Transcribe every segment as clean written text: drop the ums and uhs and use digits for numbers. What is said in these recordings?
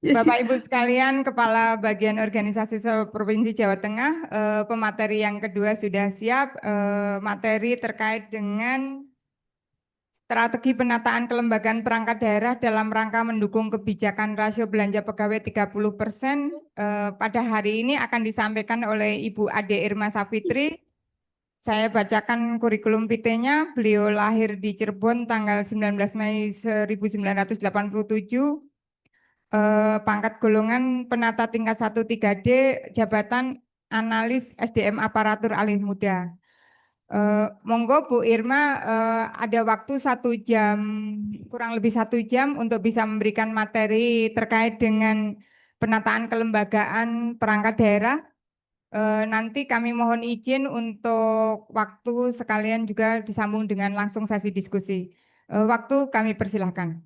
Bapak Ibu sekalian, Kepala Bagian Organisasi Provinsi Jawa Tengah, pemateri yang kedua sudah siap, materi terkait dengan strategi penataan kelembagaan perangkat daerah dalam rangka mendukung kebijakan rasio belanja pegawai 30%. Pada hari ini akan disampaikan oleh Ibu Ade Irma Safitri. Saya bacakan kurikulum vitae-nya. Beliau lahir di Cirebon tanggal 19 Mei 1987. Pangkat golongan penata tingkat 1 3D, jabatan analis SDM aparatur alih muda. Monggo Bu Irma, ada waktu 1 jam, kurang lebih 1 jam untuk bisa memberikan materi terkait dengan penataan kelembagaan perangkat daerah. Nanti kami mohon izin untuk waktu sekalian juga disambung dengan langsung sesi diskusi. Waktu kami persilahkan.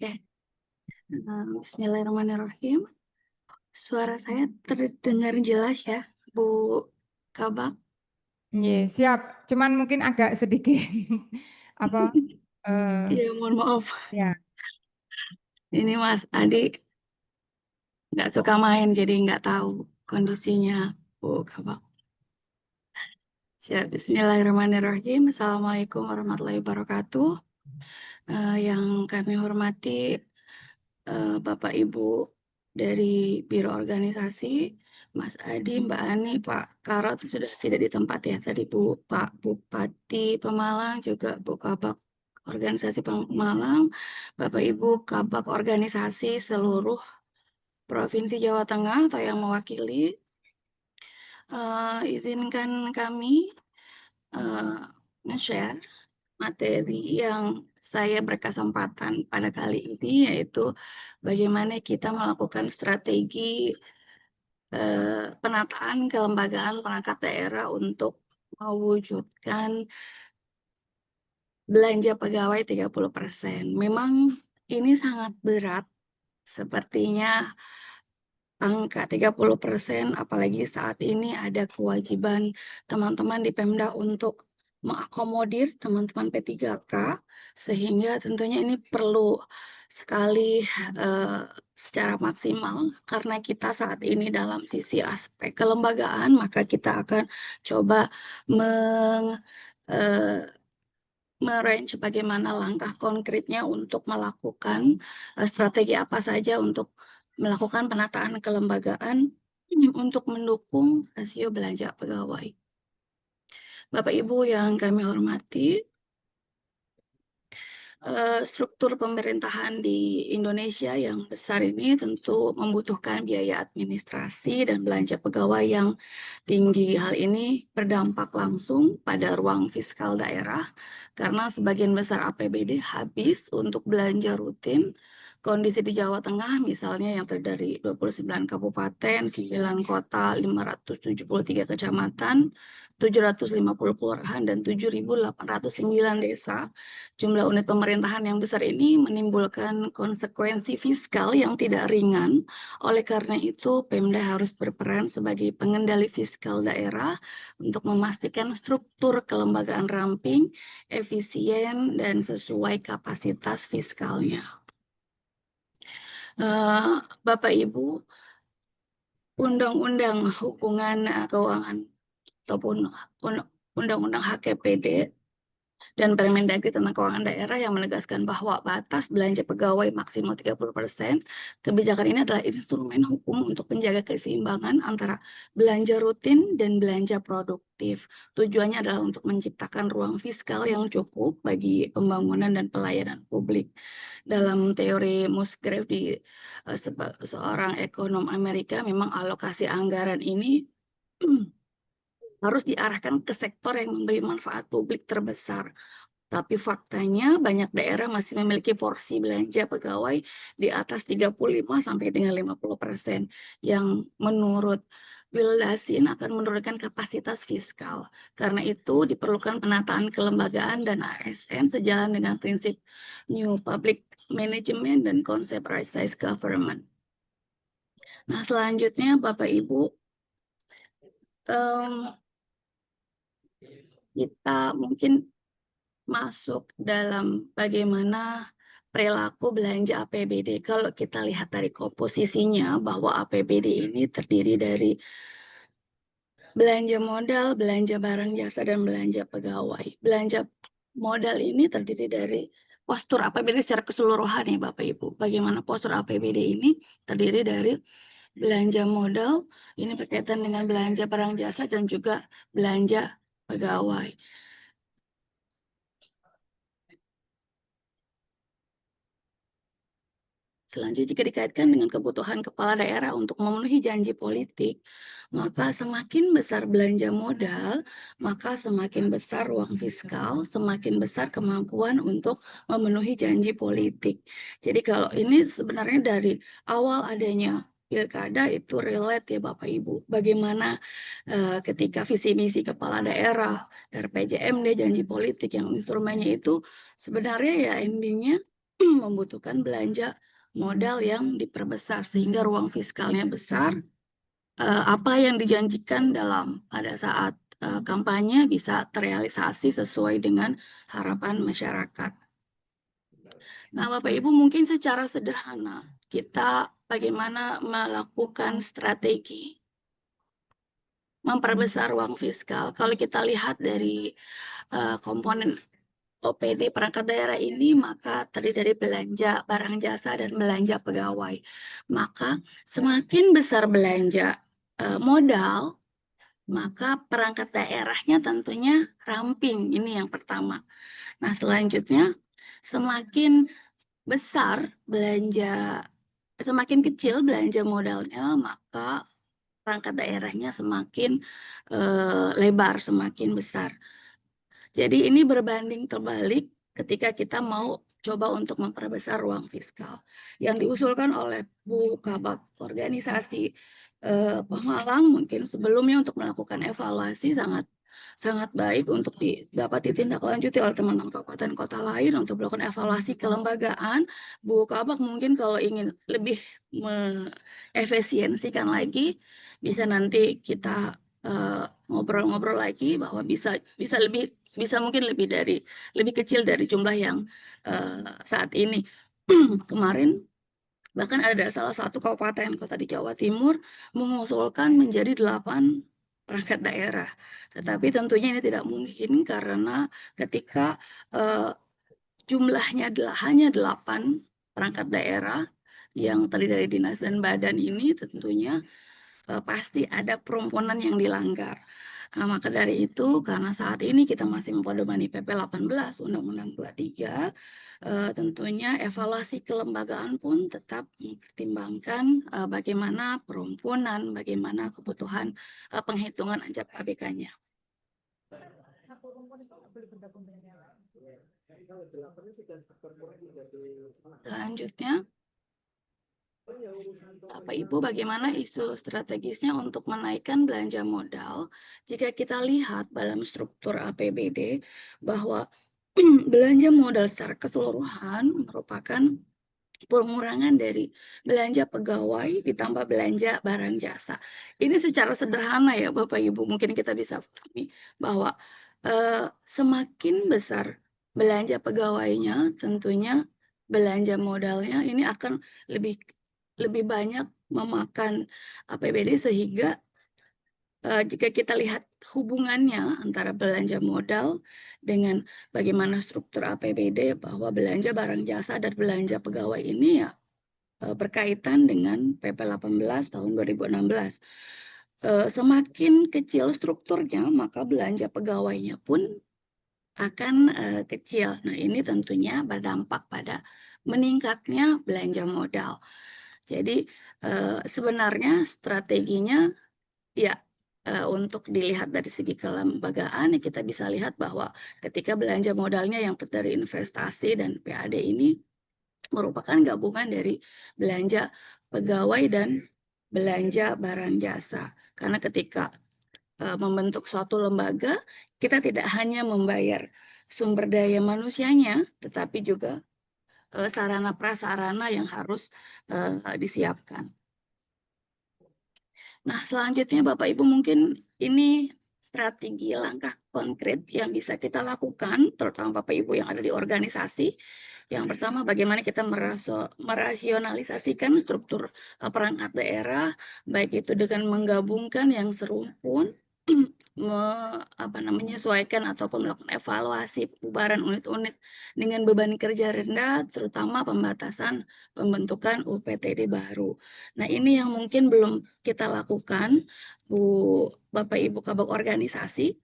Oke. Bismillahirrahmanirrahim. Suara saya terdengar jelas ya, Bu Kabak? Iya, siap. Cuman mungkin agak sedikit apa? Iya, mohon maaf. Ya. Ini Mas Adi nggak suka main, jadi nggak tahu kondisinya, Bu Kabak. Siap. Bismillahirrahmanirrahim. Assalamualaikum warahmatullahi wabarakatuh. Yang kami hormati Bapak Ibu dari Biro Organisasi, Mas Adi, Mbak Ani, Pak Karot sudah tidak di tempat ya tadi Pak Bupati Pemalang, juga Bu Kabak Organisasi Pemalang, Bapak Ibu Kabak Organisasi seluruh Provinsi Jawa Tengah atau yang mewakili, izinkan kami nge-share materi yang saya berkesempatan pada kali ini, yaitu bagaimana kita melakukan strategi penataan kelembagaan perangkat daerah untuk mewujudkan belanja pegawai 30%. Memang ini sangat berat, sepertinya angka 30%, apalagi saat ini ada kewajiban teman-teman di Pemda untuk mengakomodir teman-teman P3K, sehingga tentunya ini perlu sekali secara maksimal, karena kita saat ini dalam sisi aspek kelembagaan, maka kita akan coba merange bagaimana langkah konkretnya untuk melakukan strategi apa saja untuk melakukan penataan kelembagaan untuk mendukung rasio belanja pegawai. Bapak Ibu yang kami hormati, struktur pemerintahan di Indonesia yang besar ini tentu membutuhkan biaya administrasi dan belanja pegawai yang tinggi. Hal ini berdampak langsung pada ruang fiskal daerah karena sebagian besar APBD habis untuk belanja rutin. Kondisi di Jawa Tengah misalnya yang terdiri dari 29 kabupaten, 9 kota, 573 kecamatan, 750 kelurahan, dan 7.809 desa. Jumlah unit pemerintahan yang besar ini menimbulkan konsekuensi fiskal yang tidak ringan. Oleh karena itu, Pemda harus berperan sebagai pengendali fiskal daerah untuk memastikan struktur kelembagaan ramping, efisien, dan sesuai kapasitas fiskalnya. Bapak Ibu, Undang-Undang Hubungan Keuangan ataupun Undang-Undang HKPD dan Permendagri tentang keuangan daerah yang menegaskan bahwa batas belanja pegawai maksimal 30%. Kebijakan ini adalah instrumen hukum untuk menjaga keseimbangan antara belanja rutin dan belanja produktif. Tujuannya adalah untuk menciptakan ruang fiskal yang cukup bagi pembangunan dan pelayanan publik. Dalam teori Musgrave seorang ekonom Amerika, memang alokasi anggaran ini harus diarahkan ke sektor yang memberi manfaat publik terbesar. Tapi faktanya banyak daerah masih memiliki porsi belanja pegawai di atas 35 sampai dengan 50%, yang menurut Wildasin akan menurunkan kapasitas fiskal. Karena itu diperlukan penataan kelembagaan dan ASN sejalan dengan prinsip New Public Management dan konsep right size government. Nah, selanjutnya Bapak Ibu, kita mungkin masuk dalam bagaimana perilaku belanja APBD. Kalau kita lihat dari komposisinya bahwa APBD ini terdiri dari belanja modal, belanja barang jasa, dan belanja pegawai. Belanja modal ini terdiri dari postur APBD secara keseluruhan ya Bapak Ibu. Bagaimana postur APBD ini terdiri dari belanja modal, ini berkaitan dengan belanja barang jasa dan juga belanja pegawai. Selanjutnya, jika dikaitkan dengan kebutuhan kepala daerah untuk memenuhi janji politik, maka semakin besar belanja modal, maka semakin besar ruang fiskal, semakin besar kemampuan untuk memenuhi janji politik. Jadi kalau ini sebenarnya dari awal adanya pilkada itu relate ya Bapak Ibu. Bagaimana ketika visi misi kepala daerah, RPJMD, janji politik yang instrumennya itu sebenarnya ya endingnya membutuhkan belanja modal yang diperbesar sehingga ruang fiskalnya besar. Apa yang dijanjikan dalam pada saat kampanye bisa terrealisasi sesuai dengan harapan masyarakat. Nah, Bapak Ibu, mungkin secara sederhana kita bagaimana melakukan strategi memperbesar ruang fiskal. Kalau kita lihat dari komponen OPD perangkat daerah ini maka terdiri dari belanja barang jasa dan belanja pegawai. Maka semakin besar belanja modal, maka perangkat daerahnya tentunya ramping. Ini yang pertama. Nah, selanjutnya semakin besar belanja, semakin kecil belanja modalnya, maka perangkat daerahnya semakin lebar, semakin besar. Jadi ini berbanding terbalik ketika kita mau coba untuk memperbesar ruang fiskal. Yang diusulkan oleh Bu Kabak organisasi Pemalang mungkin sebelumnya untuk melakukan evaluasi sangat baik untuk dapat ditindaklanjuti oleh teman-teman kabupaten kota lain untuk melakukan evaluasi kelembagaan. Bu Kabak mungkin kalau ingin lebih mengefisiensikan lagi bisa nanti kita ngobrol-ngobrol lagi bahwa bisa mungkin lebih kecil dari jumlah yang saat ini. Kemarin bahkan ada salah satu kabupaten kota di Jawa Timur mengusulkan menjadi 8 perangkat daerah. Tetapi tentunya ini tidak mungkin karena ketika jumlahnya hanya 8 perangkat daerah yang terdiri dari dinas dan badan ini tentunya pasti ada peromponan yang dilanggar. Maka dari itu, karena saat ini kita masih mempedomani PP 18 Undang-Undang 23, tentunya evaluasi kelembagaan pun tetap mempertimbangkan bagaimana peromponan, bagaimana kebutuhan penghitungan ajab ABK-nya. Selanjutnya, Bapak Ibu, bagaimana isu strategisnya untuk menaikkan belanja modal? Jika kita lihat dalam struktur APBD bahwa belanja modal secara keseluruhan merupakan pengurangan dari belanja pegawai ditambah belanja barang jasa. Ini secara sederhana ya Bapak Ibu, mungkin kita bisa pahami bahwa semakin besar belanja pegawainya, tentunya belanja modalnya ini akan lebih banyak memakan APBD sehingga jika kita lihat hubungannya antara belanja modal dengan bagaimana struktur APBD bahwa belanja barang jasa dan belanja pegawai ini ya berkaitan dengan PP 18 tahun 2016. Semakin kecil strukturnya maka belanja pegawainya pun akan kecil. Nah, ini tentunya berdampak pada meningkatnya belanja modal. Jadi sebenarnya strateginya ya untuk dilihat dari segi kelembagaan kita bisa lihat bahwa ketika belanja modalnya yang dari investasi dan PAD ini merupakan gabungan dari belanja pegawai dan belanja barang jasa. Karena ketika membentuk suatu lembaga, kita tidak hanya membayar sumber daya manusianya, tetapi juga sarana prasarana yang harus disiapkan. Nah, selanjutnya Bapak Ibu mungkin ini strategi langkah konkret yang bisa kita lakukan, terutama Bapak Ibu yang ada di organisasi. Yang pertama, bagaimana kita merasionalisasikan struktur perangkat daerah, baik itu dengan menggabungkan yang serumpun, menyesuaikan ataupun melakukan evaluasi pembubaran unit-unit dengan beban kerja rendah, terutama pembatasan pembentukan UPTD baru. Nah, ini yang mungkin belum kita lakukan, Bapak Ibu Kabak organisasi.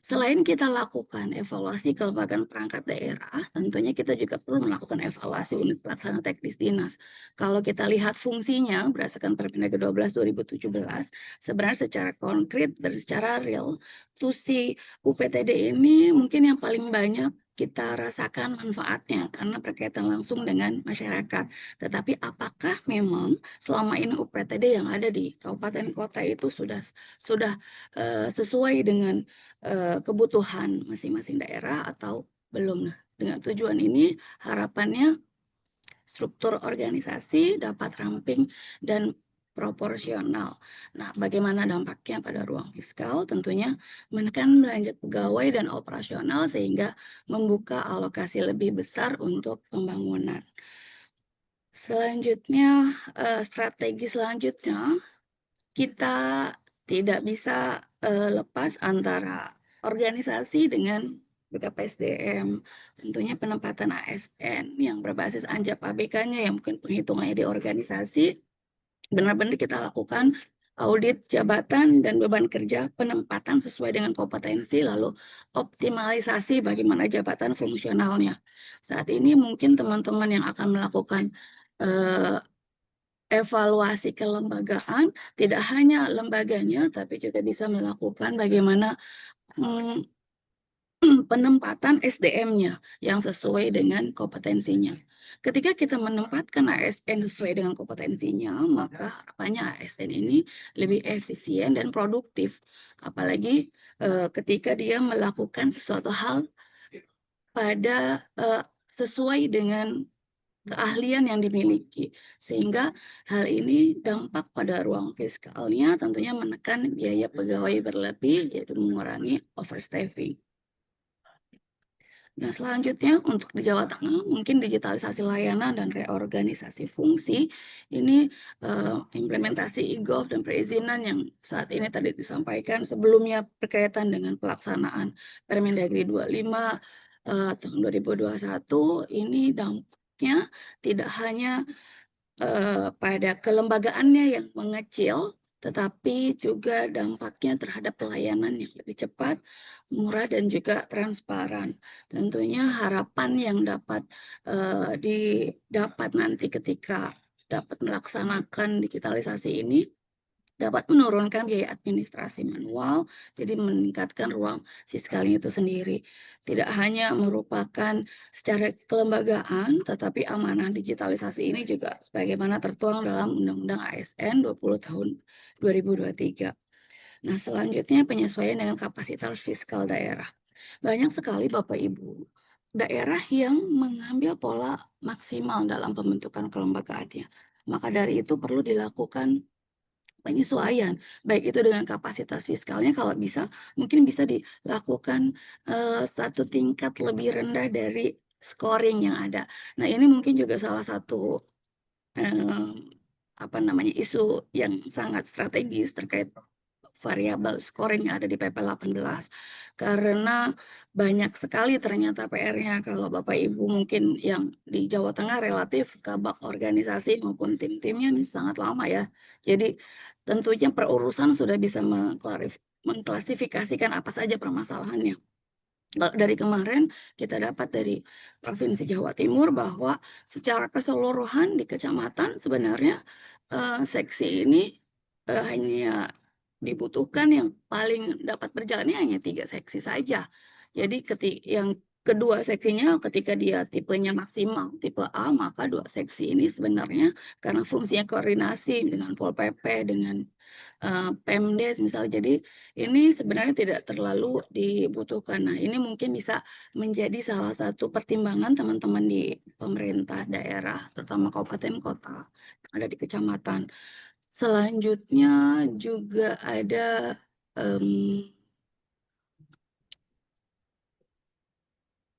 Selain kita lakukan evaluasi kelembagaan perangkat daerah, tentunya kita juga perlu melakukan evaluasi unit pelaksana teknis dinas. Kalau kita lihat fungsinya berdasarkan Permendagri 12 2017, sebenarnya secara konkret dan secara real, tusi UPTD ini mungkin yang paling banyak kita rasakan manfaatnya karena berkaitan langsung dengan masyarakat. Tetapi apakah memang selama ini UPTD yang ada di kabupaten kota itu sudah sesuai dengan kebutuhan masing-masing daerah atau belum. Nah, dengan tujuan ini harapannya struktur organisasi dapat ramping dan proporsional. Nah, bagaimana dampaknya pada ruang fiskal? Tentunya menekan belanja pegawai dan operasional sehingga membuka alokasi lebih besar untuk pembangunan. Selanjutnya, strategi selanjutnya kita tidak bisa lepas antara organisasi dengan BKPSDM. Tentunya penempatan ASN yang berbasis anjap ABK-nya yang mungkin penghitungannya di organisasi, benar-benar kita lakukan audit jabatan dan beban kerja penempatan sesuai dengan kompetensi, lalu optimalisasi bagaimana jabatan fungsionalnya. Saat ini mungkin teman-teman yang akan melakukan evaluasi kelembagaan, tidak hanya lembaganya, tapi juga bisa melakukan bagaimana penempatan SDM-nya yang sesuai dengan kompetensinya. Ketika kita menempatkan ASN sesuai dengan kompetensinya, maka harapannya ASN ini lebih efisien dan produktif. Apalagi ketika dia melakukan sesuatu hal pada sesuai dengan keahlian yang dimiliki, sehingga hal ini dampak pada ruang fiskalnya tentunya menekan biaya pegawai berlebih, yaitu mengurangi overstaffing. Nah, selanjutnya untuk di Jawa Tengah mungkin digitalisasi layanan dan reorganisasi fungsi ini implementasi e-gov dan perizinan yang saat ini tadi disampaikan sebelumnya berkaitan dengan pelaksanaan Permendagri 25 tahun 2021 ini dampaknya tidak hanya pada kelembagaannya yang mengecil, tetapi juga dampaknya terhadap pelayanan yang lebih cepat, murah, dan juga transparan. Tentunya harapan yang didapat nanti ketika dapat melaksanakan digitalisasi ini dapat menurunkan biaya administrasi manual, jadi meningkatkan ruang fiskalnya itu sendiri. Tidak hanya merupakan secara kelembagaan, tetapi amanah digitalisasi ini juga sebagaimana tertuang dalam Undang-Undang ASN 20 tahun 2023. Nah, selanjutnya penyesuaian dengan kapasitas fiskal daerah. Banyak sekali Bapak Ibu daerah yang mengambil pola maksimal dalam pembentukan kelembagaannya. Maka dari itu perlu dilakukan penyesuaian, baik itu dengan kapasitas fiskalnya kalau bisa, mungkin bisa dilakukan, satu tingkat lebih rendah dari scoring yang ada. Nah, ini mungkin juga salah satu, isu yang sangat strategis terkait variabel scoring yang ada di PP 18. Karena banyak sekali ternyata PR-nya kalau Bapak Ibu mungkin yang di Jawa Tengah relatif kabak organisasi maupun tim-timnya nih sangat lama ya. Jadi tentunya perurusan sudah bisa mengklasifikasikan apa saja permasalahannya. Dari kemarin kita dapat dari Provinsi Jawa Timur bahwa secara keseluruhan di kecamatan sebenarnya, seksi ini, hanya dibutuhkan yang paling dapat berjalannya hanya 3 seksi saja. Jadi yang kedua seksinya ketika dia tipenya maksimal, tipe A, maka 2 seksi ini sebenarnya karena fungsinya koordinasi dengan Pol PP, dengan Pemdes misalnya. Jadi ini sebenarnya tidak terlalu dibutuhkan. Nah, ini mungkin bisa menjadi salah satu pertimbangan teman-teman di pemerintah daerah, terutama kabupaten kota yang ada di kecamatan. Selanjutnya juga ada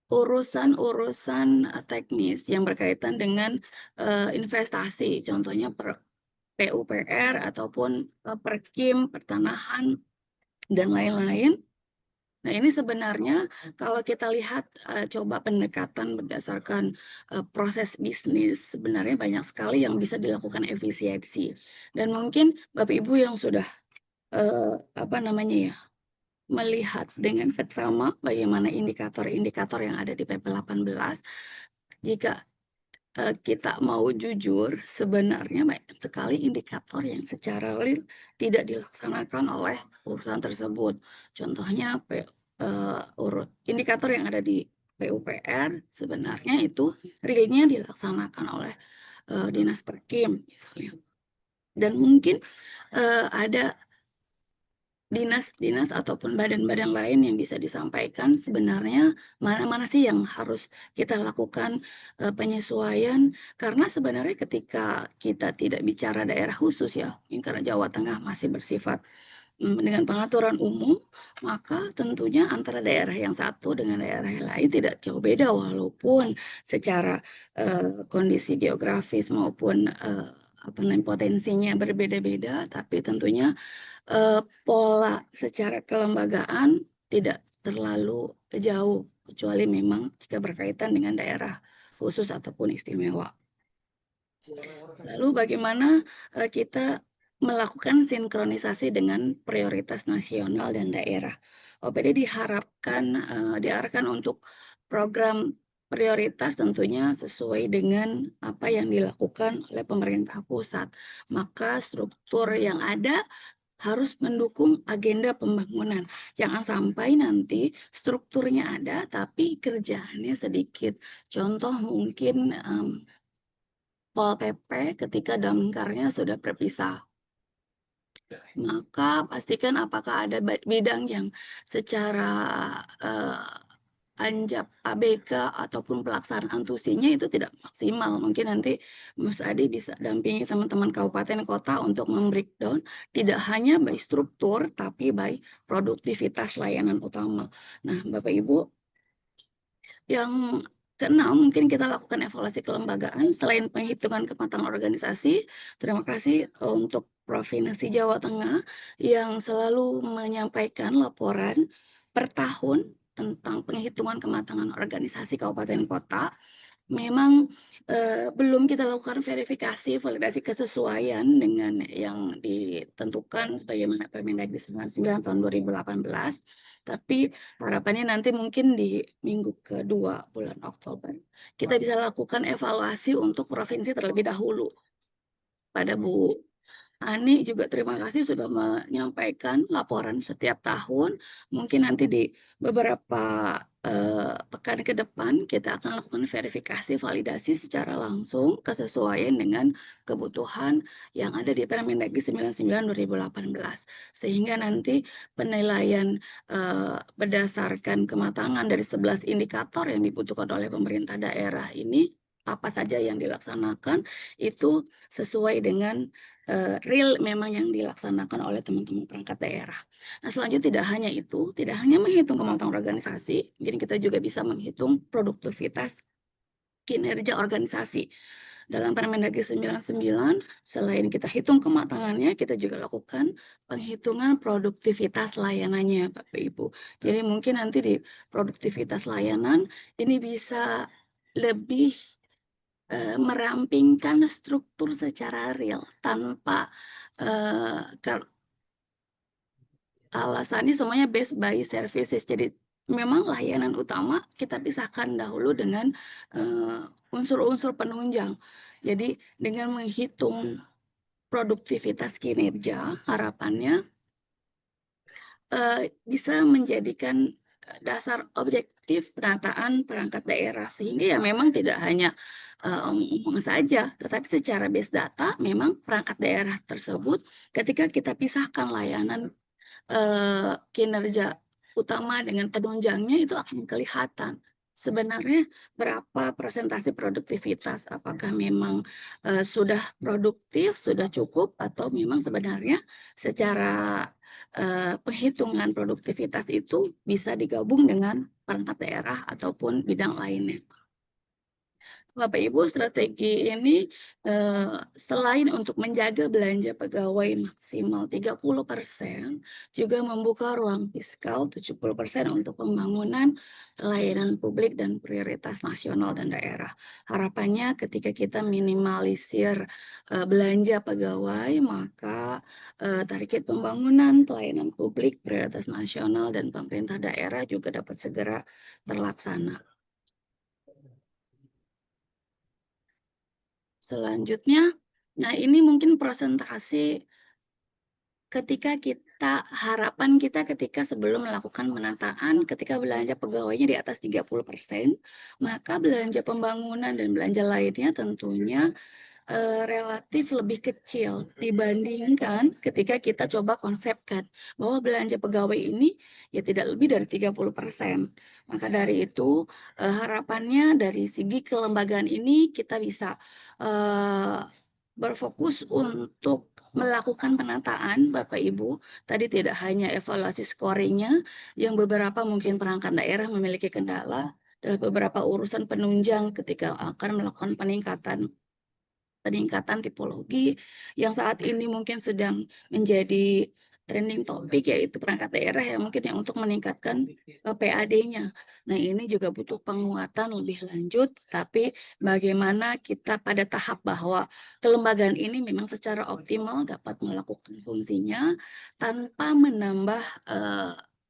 urusan-urusan teknis yang berkaitan dengan investasi, contohnya PUPR ataupun Perkim, pertanahan, dan lain-lain. Nah, ini sebenarnya kalau kita lihat coba pendekatan berdasarkan proses bisnis, sebenarnya banyak sekali yang bisa dilakukan efisiensi. Dan mungkin Bapak Ibu yang sudah melihat dengan seksama bagaimana indikator-indikator yang ada di PP 18, jika kita mau jujur, sebenarnya banyak sekali indikator yang secara real tidak dilaksanakan oleh urusan tersebut. Contohnya indikator yang ada di PUPR sebenarnya itu realnya dilaksanakan oleh Dinas Perkim misalnya. Dan mungkin ada dinas-dinas ataupun badan-badan lain yang bisa disampaikan sebenarnya mana-mana sih yang harus kita lakukan penyesuaian, karena sebenarnya ketika kita tidak bicara daerah khusus ya, karena Jawa Tengah masih bersifat dengan pengaturan umum, maka tentunya antara daerah yang satu dengan daerah yang lain tidak jauh beda, walaupun secara kondisi geografis maupun potensinya berbeda-beda, tapi tentunya pola secara kelembagaan tidak terlalu jauh, kecuali memang jika berkaitan dengan daerah khusus ataupun istimewa. Lalu bagaimana kita melakukan sinkronisasi dengan prioritas nasional dan daerah. OPD diarahkan untuk program prioritas tentunya sesuai dengan apa yang dilakukan oleh pemerintah pusat. Maka struktur yang ada harus mendukung agenda pembangunan. Jangan sampai nanti strukturnya ada tapi kerjaannya sedikit. Contoh mungkin Pol PP ketika damkarnya sudah berpisah. Maka pastikan apakah ada bidang yang secara anjap ABK ataupun pelaksanaan tusinya itu tidak maksimal. Mungkin nanti Mas Adi bisa dampingi teman-teman kabupaten kota untuk membreakdown tidak hanya by struktur tapi by produktivitas layanan utama. Nah, Bapak Ibu, yang keenam, mungkin kita lakukan evaluasi kelembagaan selain penghitungan kematangan organisasi. Terima kasih untuk Provinsi Jawa Tengah yang selalu menyampaikan laporan per tahun tentang penghitungan kematangan organisasi kabupaten kota. Memang belum kita lakukan verifikasi, validasi kesesuaian dengan yang ditentukan sebagaimana Permendagri 99 tahun 2018. Tapi harapannya nanti mungkin di minggu kedua bulan Oktober kita bisa lakukan evaluasi untuk provinsi terlebih dahulu. Pada Bu Ani juga terima kasih sudah menyampaikan laporan setiap tahun. Mungkin nanti di beberapa pekan ke depan kita akan lakukan verifikasi validasi secara langsung kesesuaian dengan kebutuhan yang ada di Permendagri 99 2018. Sehingga nanti penilaian berdasarkan kematangan dari 11 indikator yang dibutuhkan oleh pemerintah daerah ini apa saja yang dilaksanakan itu sesuai dengan real memang yang dilaksanakan oleh teman-teman perangkat daerah. Nah, selanjutnya tidak hanya itu, tidak hanya menghitung kematangan organisasi, jadi kita juga bisa menghitung produktivitas kinerja organisasi. Dalam Permendagri 99, selain kita hitung kematangannya, kita juga lakukan penghitungan produktivitas layanannya, Bapak Ibu. Jadi mungkin nanti di produktivitas layanan ini bisa lebih merampingkan struktur secara real tanpa alasannya semuanya based by services. Jadi memang layanan utama kita pisahkan dahulu dengan unsur-unsur penunjang. Jadi dengan menghitung produktivitas kinerja, harapannya bisa menjadikan dasar objektif penataan perangkat daerah, sehingga ya memang tidak hanya omong saja, tetapi secara base data memang perangkat daerah tersebut ketika kita pisahkan layanan kinerja utama dengan penunjangnya itu akan kelihatan sebenarnya berapa persentase produktivitas? Apakah memang sudah produktif, sudah cukup, atau memang sebenarnya secara penghitungan produktivitas itu bisa digabung dengan perangkat daerah ataupun bidang lainnya? Bapak Ibu, strategi ini selain untuk menjaga belanja pegawai maksimal 30%, juga membuka ruang fiskal 70% untuk pembangunan layanan publik dan prioritas nasional dan daerah. Harapannya ketika kita minimalisir belanja pegawai, maka target pembangunan pelayanan publik, prioritas nasional dan pemerintah daerah juga dapat segera terlaksana. Selanjutnya, nah ini mungkin presentasi harapan kita ketika sebelum melakukan penataan, ketika belanja pegawainya di atas 30%, maka belanja pembangunan dan belanja lainnya tentunya relatif lebih kecil dibandingkan ketika kita coba konsepkan bahwa belanja pegawai ini ya tidak lebih dari 30%. Maka dari itu harapannya dari segi kelembagaan ini kita bisa berfokus untuk melakukan penataan Bapak Ibu. Tadi tidak hanya evaluasi scoring-nya yang beberapa mungkin perangkat daerah memiliki kendala dalam beberapa urusan penunjang ketika akan melakukan peningkatan tipologi yang saat ini mungkin sedang menjadi trending topik, yaitu perangkat daerah yang mungkin yang untuk meningkatkan PAD-nya. Nah, ini juga butuh penguatan lebih lanjut, tapi bagaimana kita pada tahap bahwa kelembagaan ini memang secara optimal dapat melakukan fungsinya tanpa menambah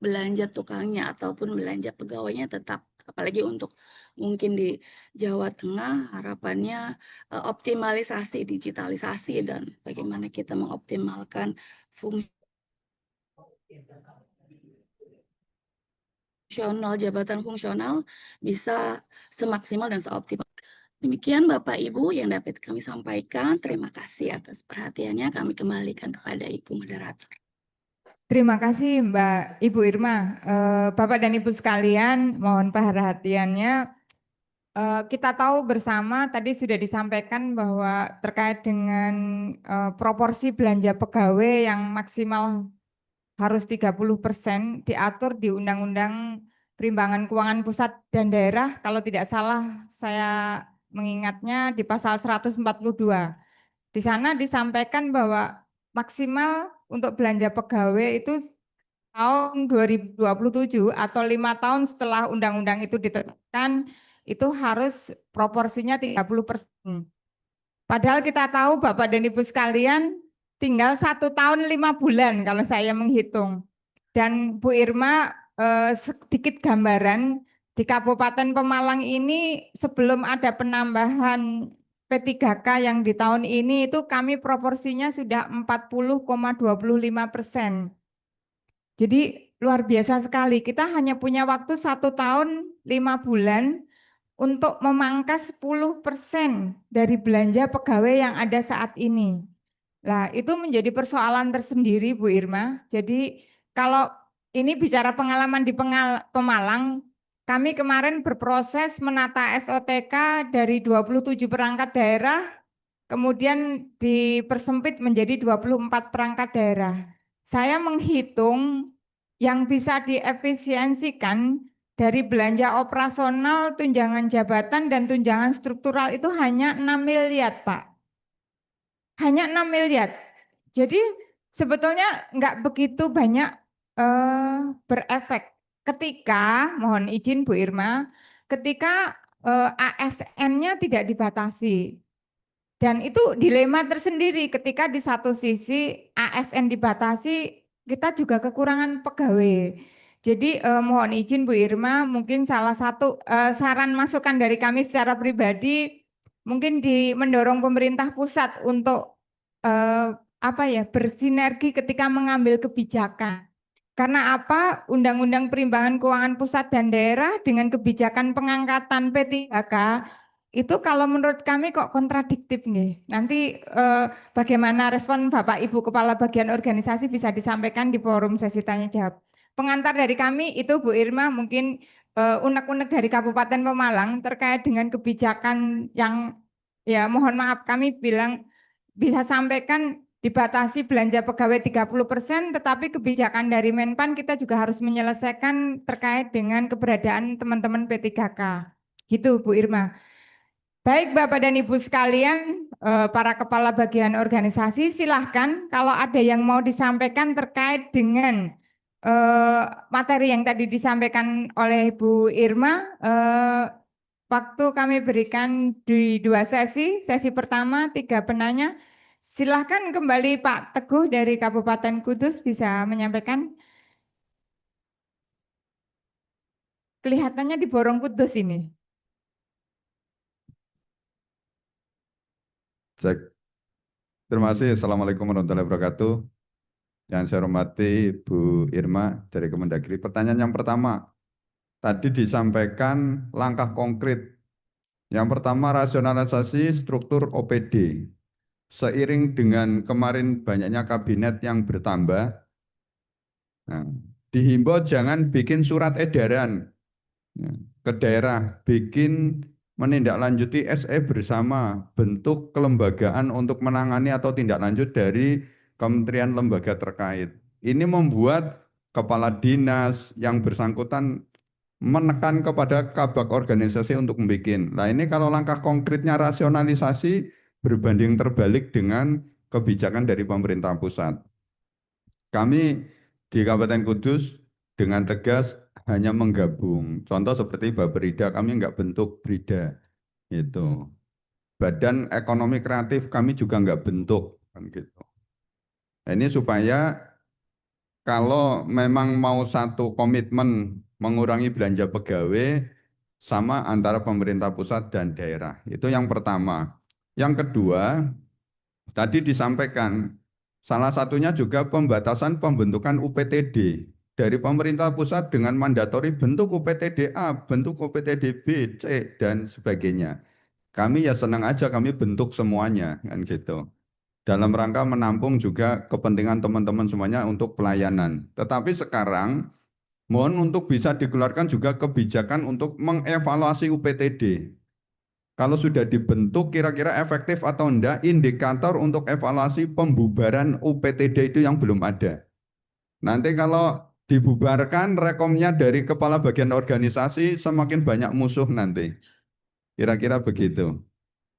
belanja tukangnya ataupun belanja pegawainya tetap, apalagi untuk mungkin di Jawa Tengah harapannya optimalisasi digitalisasi dan bagaimana kita mengoptimalkan jabatan fungsional bisa semaksimal dan seoptimal. Demikian Bapak Ibu yang dapat kami sampaikan. Terima kasih atas perhatiannya. Kami kembalikan kepada Ibu moderator. Terima kasih Mbak Ibu Irma. Bapak dan Ibu sekalian, mohon perhatiannya. Kita tahu bersama tadi sudah disampaikan bahwa terkait dengan proporsi belanja pegawai yang maksimal harus 30% diatur di Undang-Undang Perimbangan Keuangan Pusat dan Daerah, kalau tidak salah saya mengingatnya di pasal 142. Di sana disampaikan bahwa maksimal untuk belanja pegawai itu tahun 2027 atau 5 tahun setelah undang-undang itu ditetapkan itu harus proporsinya 30%. Padahal kita tahu Bapak dan Ibu sekalian tinggal 1 tahun 5 bulan kalau saya menghitung. Dan Bu Irma sedikit gambaran di Kabupaten Pemalang ini sebelum ada penambahan P3K yang di tahun ini itu kami proporsinya sudah 40,25%. Jadi luar biasa sekali. Kita hanya punya waktu 1 tahun 5 bulan untuk memangkas 10% dari belanja pegawai yang ada saat ini. Nah, itu menjadi persoalan tersendiri Bu Irma. Jadi kalau ini bicara pengalaman di Pemalang, kami kemarin berproses menata SOTK dari 27 perangkat daerah, kemudian dipersempit menjadi 24 perangkat daerah. Saya menghitung yang bisa diefisiensikan dari belanja operasional, tunjangan jabatan, dan tunjangan struktural itu hanya 6 miliar, Pak. Hanya 6 miliar. Jadi sebetulnya nggak begitu banyak berefek. Ketika, mohon izin Bu Irma, ketika ASN-nya tidak dibatasi. Dan itu dilema tersendiri ketika di satu sisi ASN dibatasi, kita juga kekurangan pegawai. Jadi mohon izin Bu Irma, mungkin salah satu saran masukan dari kami secara pribadi, mungkin mendorong pemerintah pusat untuk bersinergi ketika mengambil kebijakan. Karena apa? Undang-Undang Perimbangan Keuangan Pusat dan Daerah dengan kebijakan pengangkatan P3K itu kalau menurut kami kok kontradiktif nih. Nanti bagaimana respon Bapak Ibu Kepala Bagian Organisasi bisa disampaikan di forum sesi tanya jawab. pengantar dari kami itu Bu Irma mungkin unek-unek dari Kabupaten Pemalang terkait dengan kebijakan yang ya mohon maaf kami bilang bisa sampaikan dibatasi belanja pegawai 30%, tetapi kebijakan dari Menpan kita juga harus menyelesaikan terkait dengan keberadaan teman-teman P3K. Gitu Bu Irma. Baik Bapak dan Ibu sekalian, para kepala bagian organisasi, silahkan kalau ada yang mau disampaikan terkait dengan materi yang tadi disampaikan oleh Bu Irma. Waktu kami berikan di 2 sesi, sesi pertama 3 penanya. Silahkan kembali Pak Teguh dari Kabupaten Kudus bisa menyampaikan. Kelihatannya di Borong Kudus ini. Cek. Terima kasih. Assalamualaikum warahmatullahi wabarakatuh. Yang saya hormati Bu Irma dari Kemendagri. Pertanyaan yang pertama, tadi disampaikan langkah konkret. Yang pertama, rasionalisasi struktur OPD. Seiring dengan kemarin banyaknya kabinet yang bertambah, nah, dihimbau jangan bikin surat edaran ke daerah, bikin menindaklanjuti SE bersama, bentuk kelembagaan untuk menangani atau tindak lanjut dari kementerian lembaga terkait. Ini membuat kepala dinas yang bersangkutan menekan kepada kabak organisasi untuk membuat. Nah ini kalau langkah konkretnya rasionalisasi berbanding terbalik dengan kebijakan dari pemerintah pusat. Kami di Kabupaten Kudus dengan tegas hanya menggabung. Contoh seperti Baperida, kami enggak bentuk Brida. Itu. Badan Ekonomi Kreatif kami juga enggak bentuk. Kan gitu. Nah, ini supaya kalau memang mau satu komitmen mengurangi belanja pegawai sama antara pemerintah pusat dan daerah. Itu yang pertama. Yang kedua, tadi disampaikan salah satunya juga pembatasan pembentukan UPTD dari pemerintah pusat dengan mandatori bentuk UPTD A, bentuk UPTD B, C, dan sebagainya. Kami ya senang aja kami bentuk semuanya, kan gitu. Dalam rangka menampung juga kepentingan teman-teman semuanya untuk pelayanan. Tetapi sekarang mohon untuk bisa dikeluarkan juga kebijakan untuk mengevaluasi UPTD. Kalau sudah dibentuk kira-kira efektif atau enggak, indikator untuk evaluasi pembubaran UPTD itu yang belum ada. Nanti kalau dibubarkan rekomnya dari kepala bagian organisasi semakin banyak musuh nanti. Kira-kira begitu.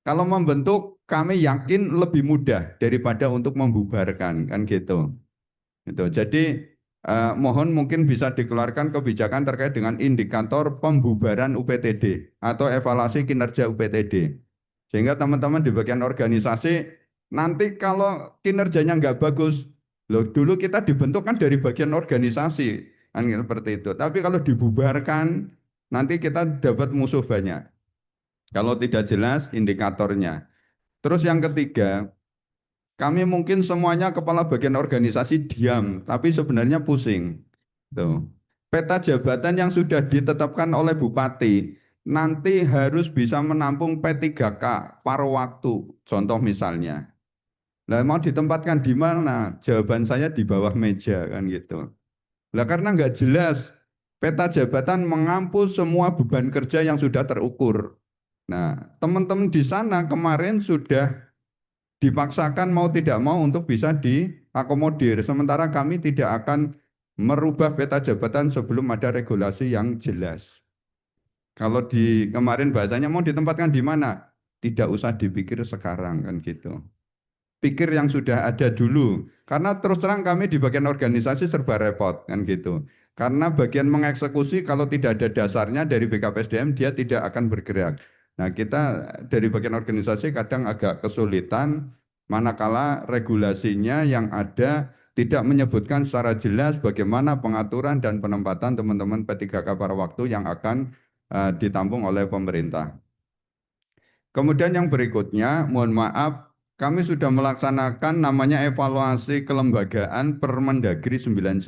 Kalau membentuk kami yakin lebih mudah daripada untuk membubarkan, kan gitu. Jadi mohon mungkin bisa dikeluarkan kebijakan terkait dengan indikator pembubaran UPTD atau evaluasi kinerja UPTD. Sehingga teman-teman di bagian organisasi nanti kalau kinerjanya nggak bagus, loh dulu kita dibentuk kan dari bagian organisasi, kan seperti itu. Tapi kalau dibubarkan nanti kita dapat musuh banyak. Kalau tidak jelas indikatornya. Terus yang ketiga, kami mungkin semuanya kepala bagian organisasi diam, tapi sebenarnya pusing. Tuh. Peta jabatan yang sudah ditetapkan oleh Bupati nanti harus bisa menampung P3K paruh waktu. Contoh misalnya. Nah, mau ditempatkan di mana? Jawaban saya di bawah meja kan gitu. Lah karena nggak jelas peta jabatan mengampu semua beban kerja yang sudah terukur. Nah, teman-teman di sana kemarin sudah dipaksakan mau tidak mau untuk bisa diakomodir. Sementara kami tidak akan merubah peta jabatan sebelum ada regulasi yang jelas. Kalau di kemarin bahasanya mau ditempatkan di mana? Tidak usah dipikir sekarang kan gitu. Pikir yang sudah ada dulu. Karena terus terang kami di bagian organisasi serba repot kan gitu. Karena bagian mengeksekusi kalau tidak ada dasarnya dari BKPSDM dia tidak akan bergerak. Nah kita dari bagian organisasi kadang agak kesulitan manakala regulasinya yang ada tidak menyebutkan secara jelas bagaimana pengaturan dan penempatan teman-teman P3K pada waktu yang akan ditampung oleh pemerintah. Kemudian yang berikutnya, mohon maaf, kami sudah melaksanakan namanya evaluasi kelembagaan Permendagri 99.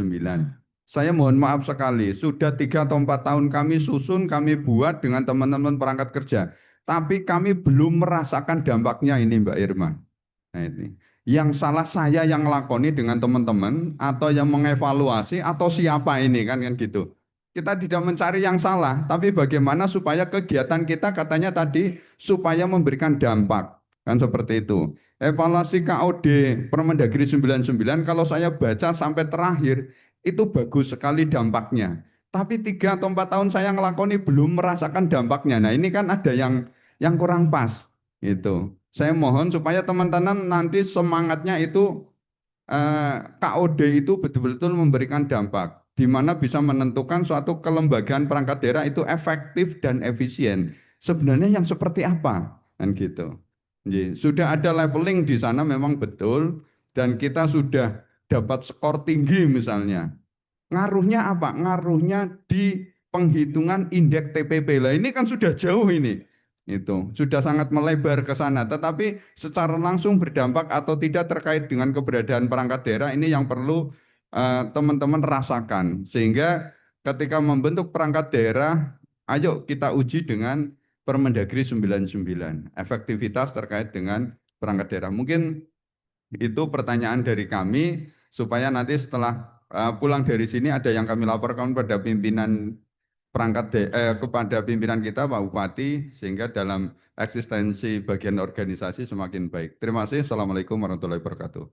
Saya mohon maaf sekali, sudah 3 atau 4 tahun kami susun, kami buat dengan teman-teman perangkat kerja. Tapi kami belum merasakan dampaknya ini Mbak Irma. Nah, ini. yang salah saya yang ngelakoni dengan teman-teman atau yang mengevaluasi atau siapa ini kan gitu. Kita tidak mencari yang salah, tapi bagaimana supaya kegiatan kita katanya tadi supaya memberikan dampak kan seperti itu. Evaluasi KOD Permendagri 99 kalau saya baca sampai terakhir itu bagus sekali dampaknya. Tapi 3 atau 4 tahun saya ngelakoni belum merasakan dampaknya. Nah ini kan ada yang kurang pas gitu. Saya mohon supaya teman-teman nanti semangatnya itu KOD itu betul-betul memberikan dampak, di mana bisa menentukan suatu kelembagaan perangkat daerah itu efektif dan efisien. Sebenarnya yang seperti apa? Kan gitu. Jadi, sudah ada leveling di sana memang betul, dan kita sudah dapat skor tinggi misalnya. Ngaruhnya apa? Ngaruhnya di penghitungan indeks TPP. Lah ini kan sudah jauh ini. Itu sudah sangat melebar ke sana, tetapi secara langsung berdampak atau tidak terkait dengan keberadaan perangkat daerah ini yang perlu teman-teman rasakan. Sehingga ketika membentuk perangkat daerah, ayo kita uji dengan Permendagri 99, efektivitas terkait dengan perangkat daerah. Mungkin itu pertanyaan dari kami supaya nanti setelah pulang dari sini ada yang kami laporkan pada pimpinan kepada pimpinan kita Pak Bupati sehingga dalam eksistensi bagian organisasi semakin baik. Terima kasih. Assalamualaikum warahmatullahi wabarakatuh.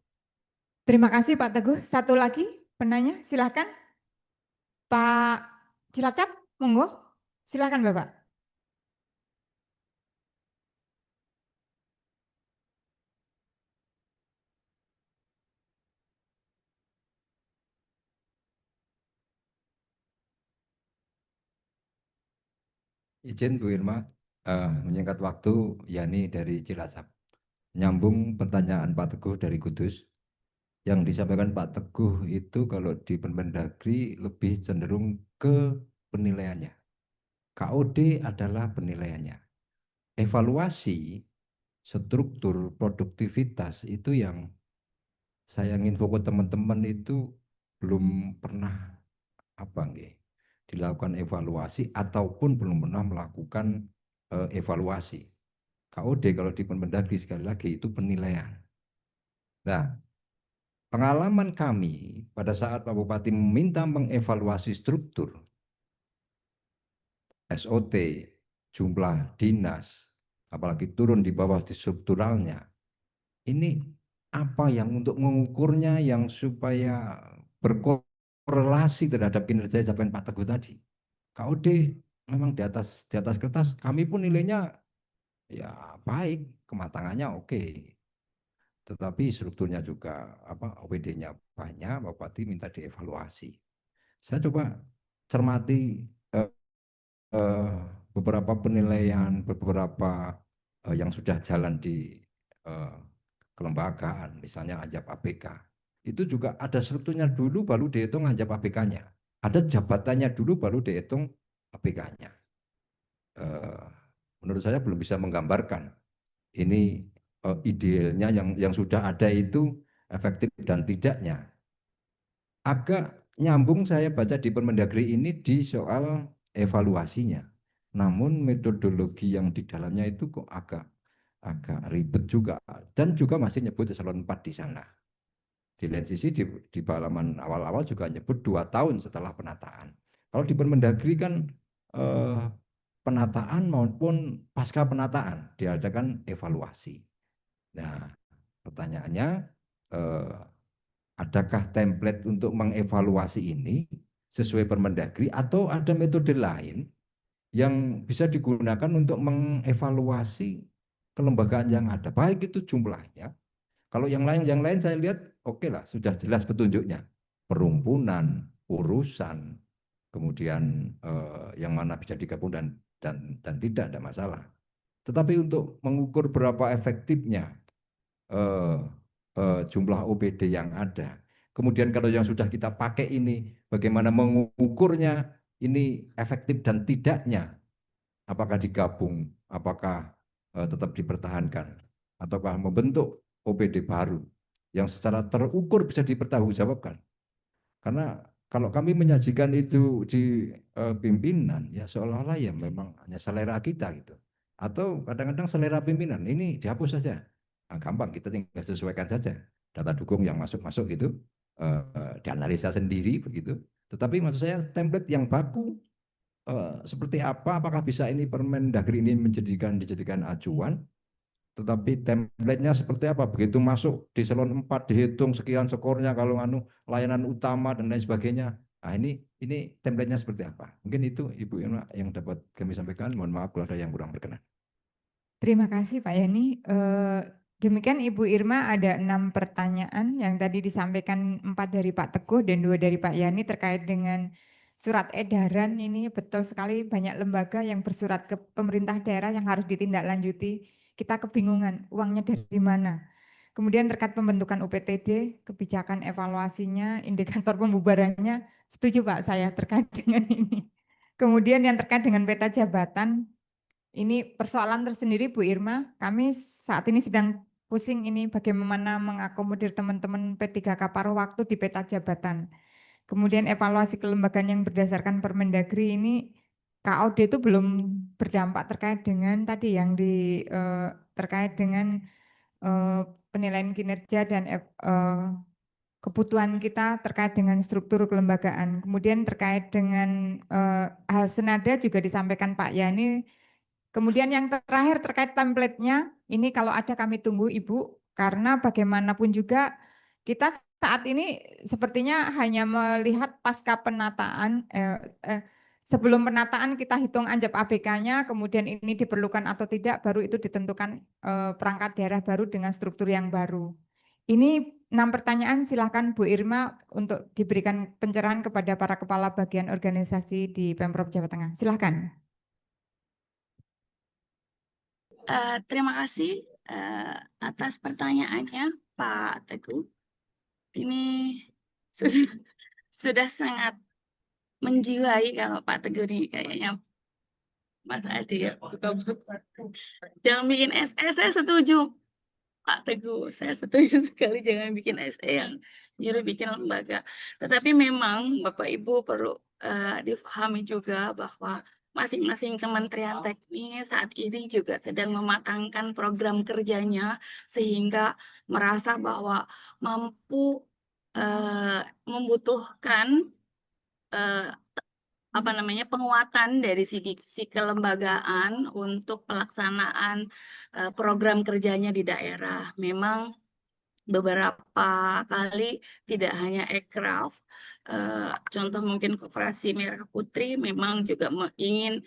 Terima kasih Pak Teguh. Satu lagi penanya, silahkan. Pak Cilacap, monggo. Silahkan Bapak. Izin Bu Irma, menyingkat waktu, Yani dari Cilacap. Nyambung pertanyaan Pak Teguh dari Kudus. Yang disampaikan Pak Teguh itu kalau di Permendagri lebih cenderung ke penilaiannya. KOD adalah penilaiannya. Evaluasi struktur produktivitas itu yang saya ingin fokus teman-teman itu belum pernah dilakukan evaluasi ataupun belum pernah melakukan evaluasi. KOD kalau di Permendagri sekali lagi itu penilaian. Nah, pengalaman kami pada saat Pak Bupati meminta mengevaluasi struktur SOT, jumlah dinas, apalagi turun di bawah di strukturalnya, ini apa yang untuk mengukurnya yang supaya berkorelasi terhadap kinerja yang disampaikan Pak Teguh tadi. KOD memang di atas kertas, kami pun nilainya ya baik, kematangannya oke. Tetapi strukturnya juga OPD-nya banyak, Pak Bupati minta dievaluasi. Saya coba cermati beberapa penilaian, beberapa yang sudah jalan di kelembagaan, misalnya Anjap APK. Itu juga ada strukturnya dulu baru dihitung Anjap APK-nya. Ada jabatannya dulu baru dihitung APK-nya. Menurut saya belum bisa menggambarkan ini idealnya yang sudah ada itu efektif dan tidaknya. Agak nyambung saya baca di Permendagri ini di soal evaluasinya. Namun metodologi yang di dalamnya itu kok agak ribet juga, dan juga masih nyebut eselon 4 di sana. Di lain sisi di halaman awal-awal juga nyebut 2 tahun setelah penataan. Kalau di Permendagri kan penataan maupun pasca penataan diadakan evaluasi. Nah, pertanyaannya adakah template untuk mengevaluasi ini sesuai Permendagri atau ada metode lain yang bisa digunakan untuk mengevaluasi kelembagaan yang ada, baik itu jumlahnya. Kalau yang lain saya lihat oke lah, sudah jelas petunjuknya, perumpunan, urusan, kemudian yang mana bisa digabung dan tidak ada masalah. Tetapi untuk mengukur berapa efektifnya jumlah OPD yang ada, kemudian kalau yang sudah kita pakai ini bagaimana mengukurnya ini efektif dan tidaknya, apakah digabung, apakah tetap dipertahankan, ataukah membentuk OPD baru yang secara terukur bisa dipertanggungjawabkan. Karena kalau kami menyajikan itu di pimpinan, ya seolah-olah ya memang hanya selera kita gitu. Atau kadang-kadang selera pimpinan, ini dihapus saja. gampang, kita tinggal sesuaikan saja data dukung yang masuk gitu, dianalisa sendiri begitu. Tetapi maksud saya template yang baku seperti apa? Apakah bisa ini Permendagri ini dijadikan acuan? Tetapi template-nya seperti apa? Begitu masuk di eselon 4 dihitung sekian skornya kalau layanan utama dan lain sebagainya. Nah, ini template-nya seperti apa? Mungkin itu Ibu Irma yang dapat kami sampaikan. Mohon maaf kalau ada yang kurang berkenan. Terima kasih Pak Yani. Demikian Ibu Irma, ada 6 pertanyaan yang tadi disampaikan, 4 dari Pak Teguh dan 2 dari Pak Yani terkait dengan surat edaran. Ini betul sekali, banyak lembaga yang bersurat ke pemerintah daerah yang harus ditindaklanjuti. Kita kebingungan uangnya dari mana. Kemudian terkait pembentukan UPTD, kebijakan evaluasinya, indikator pembubarannya, setuju Pak saya terkait dengan ini. Kemudian yang terkait dengan peta jabatan, ini persoalan tersendiri Bu Irma. Kami saat ini sedang pusing ini bagaimana mengakomodir teman-teman P3K paruh waktu di peta jabatan. Kemudian evaluasi kelembagaan yang berdasarkan Permendagri ini, KOD itu belum berdampak terkait dengan tadi yang terkait dengan penilaian kinerja dan kebutuhan kita terkait dengan struktur kelembagaan. Kemudian terkait dengan hal senada juga disampaikan Pak Yani. Kemudian yang terakhir terkait template-nya, ini kalau ada kami tunggu Ibu, karena bagaimanapun juga kita saat ini sepertinya hanya melihat pasca penataan, sebelum penataan kita hitung anjap ABK-nya, kemudian ini diperlukan atau tidak, baru itu ditentukan perangkat daerah baru dengan struktur yang baru. Ini 6 pertanyaan, silakan Bu Irma untuk diberikan pencerahan kepada para kepala bagian organisasi di Pemprov Jawa Tengah. Silakan. Terima kasih atas pertanyaannya Pak Teguh. Ini sudah sangat menjiwai kalau Pak Teguh ini kayaknya Mas Adi ya. Jangan bikin SE, saya setuju Pak Teguh. Saya setuju sekali jangan bikin SE yang nyuruh bikin lembaga. Tetapi memang Bapak Ibu perlu difahami juga bahwa masing-masing kementerian teknis saat ini juga sedang mematangkan program kerjanya sehingga merasa bahwa mampu membutuhkan penguatan dari sisi kelembagaan untuk pelaksanaan program kerjanya di daerah. Memang beberapa kali tidak hanya Ekraf, contoh mungkin Koperasi Merah Putri memang juga ingin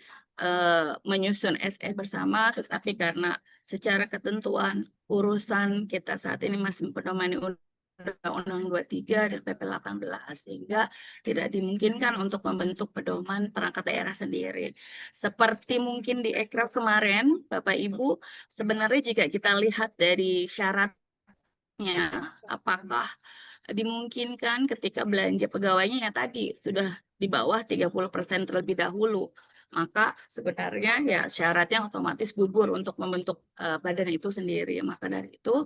menyusun SE bersama, tetapi karena secara ketentuan urusan kita saat ini masih berdomani Undang-Undang 23 dan PP 18 sehingga tidak dimungkinkan untuk membentuk pedoman perangkat daerah sendiri. Seperti mungkin di Ekraf kemarin, Bapak Ibu, sebenarnya jika kita lihat dari syarat apakah dimungkinkan ketika belanja pegawainya ya tadi sudah di bawah 30% terlebih dahulu, maka sebenarnya ya syaratnya otomatis gugur untuk membentuk badan itu sendiri. Maka dari itu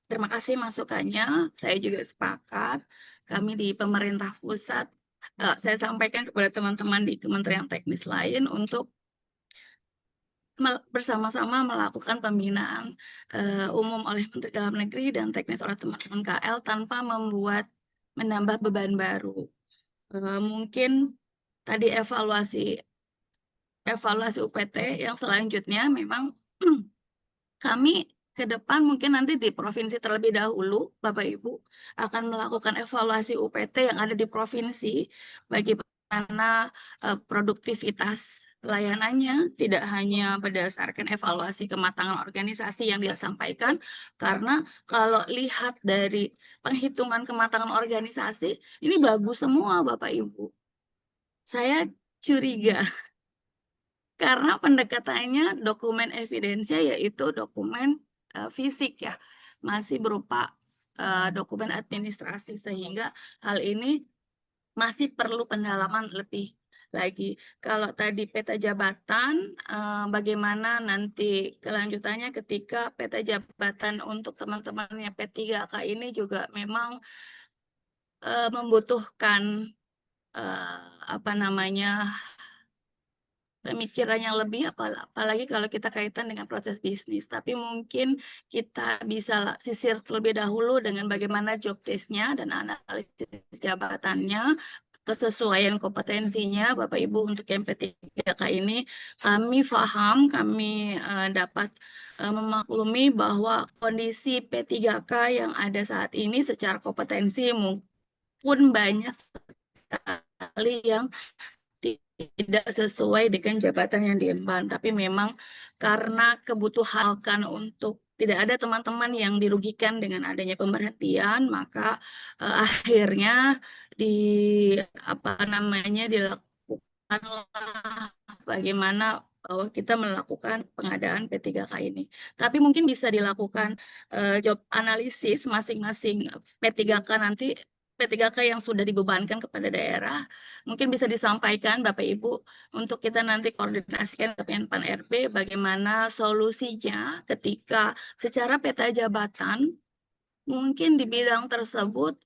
terima kasih masukannya, saya juga sepakat. Kami di pemerintah pusat, saya sampaikan kepada teman-teman di kementerian teknis lain untuk bersama-sama melakukan pembinaan umum oleh Menteri Dalam Negeri dan teknis oleh teman-teman KL tanpa menambah beban baru. Mungkin tadi evaluasi UPT yang selanjutnya memang kami ke depan mungkin nanti di provinsi terlebih dahulu, Bapak Ibu, akan melakukan evaluasi UPT yang ada di provinsi, bagaimana produktivitas layanannya, tidak hanya berdasarkan evaluasi kematangan organisasi yang dia sampaikan, karena kalau lihat dari penghitungan kematangan organisasi, ini bagus semua Bapak Ibu. Saya curiga karena pendekatannya dokumen evidensia yaitu dokumen fisik ya, masih berupa dokumen administrasi sehingga hal ini masih perlu pendalaman lebih lagi. Kalau tadi peta jabatan, bagaimana nanti kelanjutannya ketika peta jabatan untuk teman-temannya P3K ini juga memang membutuhkan pemikiran yang lebih, apalagi kalau kita kaitan dengan proses bisnis. Tapi mungkin kita bisa sisir terlebih dahulu dengan bagaimana job desk-nya dan analisis jabatannya, kesesuaian kompetensinya Bapak Ibu untuk yang P3K ini. Kami paham, kami dapat memaklumi bahwa kondisi P3K yang ada saat ini secara kompetensi pun banyak sekali yang tidak sesuai dengan jabatan yang diemban, tapi memang karena kebutuhan untuk tidak ada teman-teman yang dirugikan dengan adanya pemberhentian, maka akhirnya dilakukanlah bagaimana bahwa kita melakukan pengadaan P3K ini. Tapi mungkin bisa dilakukan job analisis masing-masing P3K nanti, P3K yang sudah dibebankan kepada daerah, mungkin bisa disampaikan Bapak Ibu untuk kita nanti koordinasikan ke Menpan RB bagaimana solusinya ketika secara peta jabatan mungkin di bidang tersebut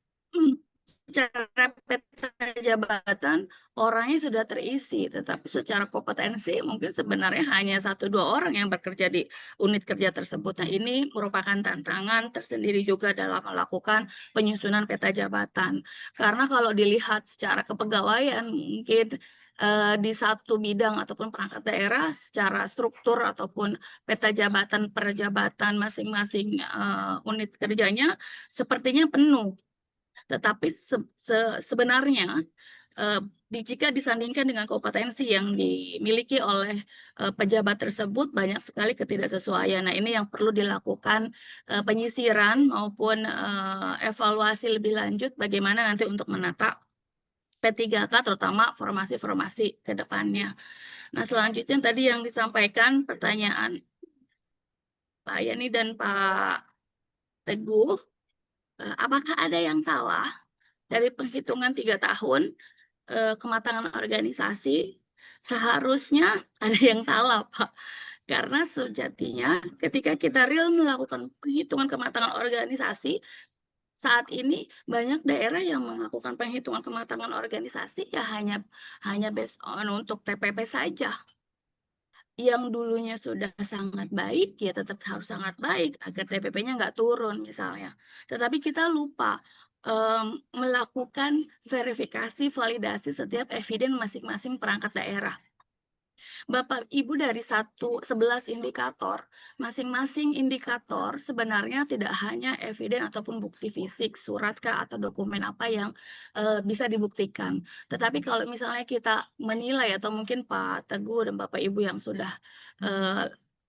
secara peta jabatan orangnya sudah terisi, tetapi secara kompetensi mungkin sebenarnya hanya 1-2 orang yang bekerja di unit kerja tersebut. Nah, ini merupakan tantangan tersendiri juga dalam melakukan penyusunan peta jabatan. Karena kalau dilihat secara kepegawaian mungkin di satu bidang ataupun perangkat daerah secara struktur ataupun peta jabatan per jabatan masing-masing unit kerjanya sepertinya penuh. Tetapi sebenarnya jika disandingkan dengan kompetensi yang dimiliki oleh pejabat tersebut, banyak sekali ketidaksesuaian. Nah, ini yang perlu dilakukan penyisiran maupun evaluasi lebih lanjut bagaimana nanti untuk menata P3K terutama formasi-formasi ke depannya. Nah, selanjutnya tadi yang disampaikan pertanyaan Pak Yani dan Pak Teguh, apakah ada yang salah dari penghitungan 3 tahun kematangan organisasi? Seharusnya ada yang salah, Pak. Karena sejatinya ketika kita real melakukan penghitungan kematangan organisasi, saat ini banyak daerah yang melakukan penghitungan kematangan organisasi ya hanya based on untuk TPP saja. Yang dulunya sudah sangat baik, ya tetap harus sangat baik agar TPP-nya nggak turun misalnya. Tetapi kita lupa melakukan verifikasi, validasi setiap eviden masing-masing perangkat daerah. Bapak Ibu dari 11 indikator, masing-masing indikator sebenarnya tidak hanya eviden ataupun bukti fisik, surat kah atau dokumen apa yang bisa dibuktikan. Tetapi kalau misalnya kita menilai atau mungkin Pak Teguh dan Bapak Ibu yang sudah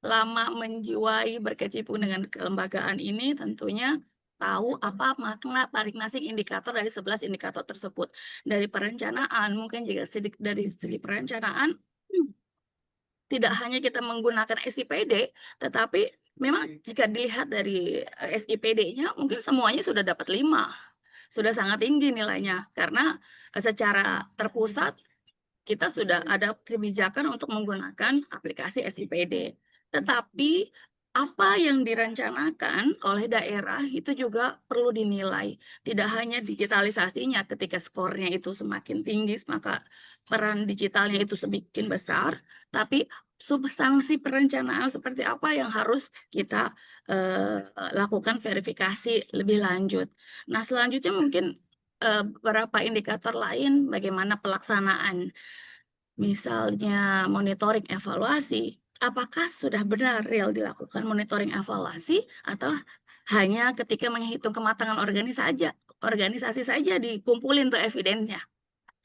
lama menjiwai berkecimpung dengan kelembagaan ini tentunya tahu apa makna masing-masing indikator dari 11 indikator tersebut. Dari perencanaan, mungkin juga dari segi perencanaan tidak hanya kita menggunakan SIPD, tetapi memang jika dilihat dari SIPD-nya mungkin semuanya sudah dapat 5. Sudah sangat tinggi nilainya karena secara terpusat kita sudah ada kebijakan untuk menggunakan aplikasi SIPD. Tetapi apa yang direncanakan oleh daerah itu juga perlu dinilai. Tidak hanya digitalisasinya ketika skornya itu semakin tinggi, maka peran digitalnya itu semakin besar, tapi substansi perencanaan seperti apa yang harus kita lakukan verifikasi lebih lanjut. Nah, selanjutnya mungkin beberapa indikator lain bagaimana pelaksanaan. Misalnya monitoring evaluasi, apakah sudah benar real dilakukan monitoring evaluasi atau hanya ketika menghitung kematangan organisasi saja dikumpulin tuh evidensinya.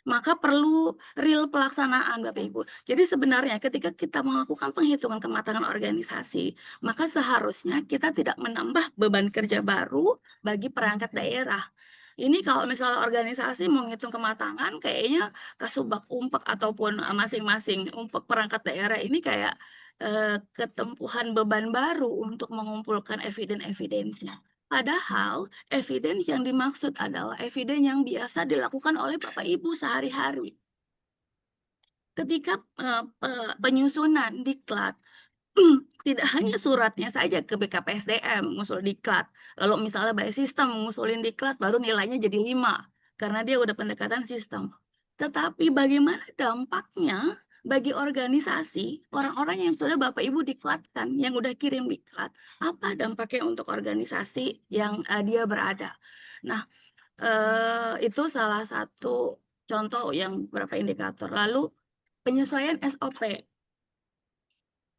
Maka perlu real pelaksanaan Bapak Ibu. Jadi sebenarnya ketika kita melakukan penghitungan kematangan organisasi, maka seharusnya kita tidak menambah beban kerja baru bagi perangkat daerah. Ini kalau misalnya organisasi mau ngitung kematangan, kayaknya Kasubag Umpek ataupun masing-masing Umpek perangkat daerah ini kayak ketempuhan beban baru untuk mengumpulkan eviden-evidensinya. Padahal evidence yang dimaksud adalah eviden yang biasa dilakukan oleh Bapak Ibu sehari-hari. Ketika penyusunan diklat, tidak hanya suratnya saja ke BKPSDM mengusul diklat. Lalu misalnya by sistem mengusulin diklat baru nilainya jadi 5 karena dia udah pendekatan sistem. Tetapi bagaimana dampaknya bagi organisasi, orang-orang yang sudah Bapak Ibu diklatkan, yang udah kirim diklat, apa dampaknya untuk organisasi yang dia berada. Nah, itu salah satu contoh yang beberapa indikator. Lalu penyesuaian SOP.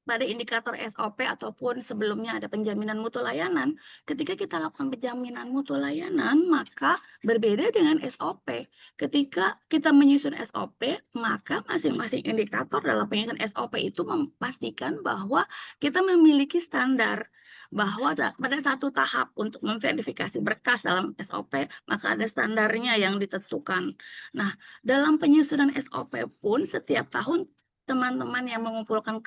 Pada indikator SOP ataupun sebelumnya ada penjaminan mutu layanan, ketika kita lakukan penjaminan mutu layanan, maka berbeda dengan SOP. Ketika kita menyusun SOP, maka masing-masing indikator dalam penyusunan SOP itu memastikan bahwa kita memiliki standar, bahwa pada satu tahap untuk memverifikasi berkas dalam SOP, maka ada standarnya yang ditentukan. Nah, dalam penyusunan SOP pun setiap tahun teman-teman yang mengumpulkan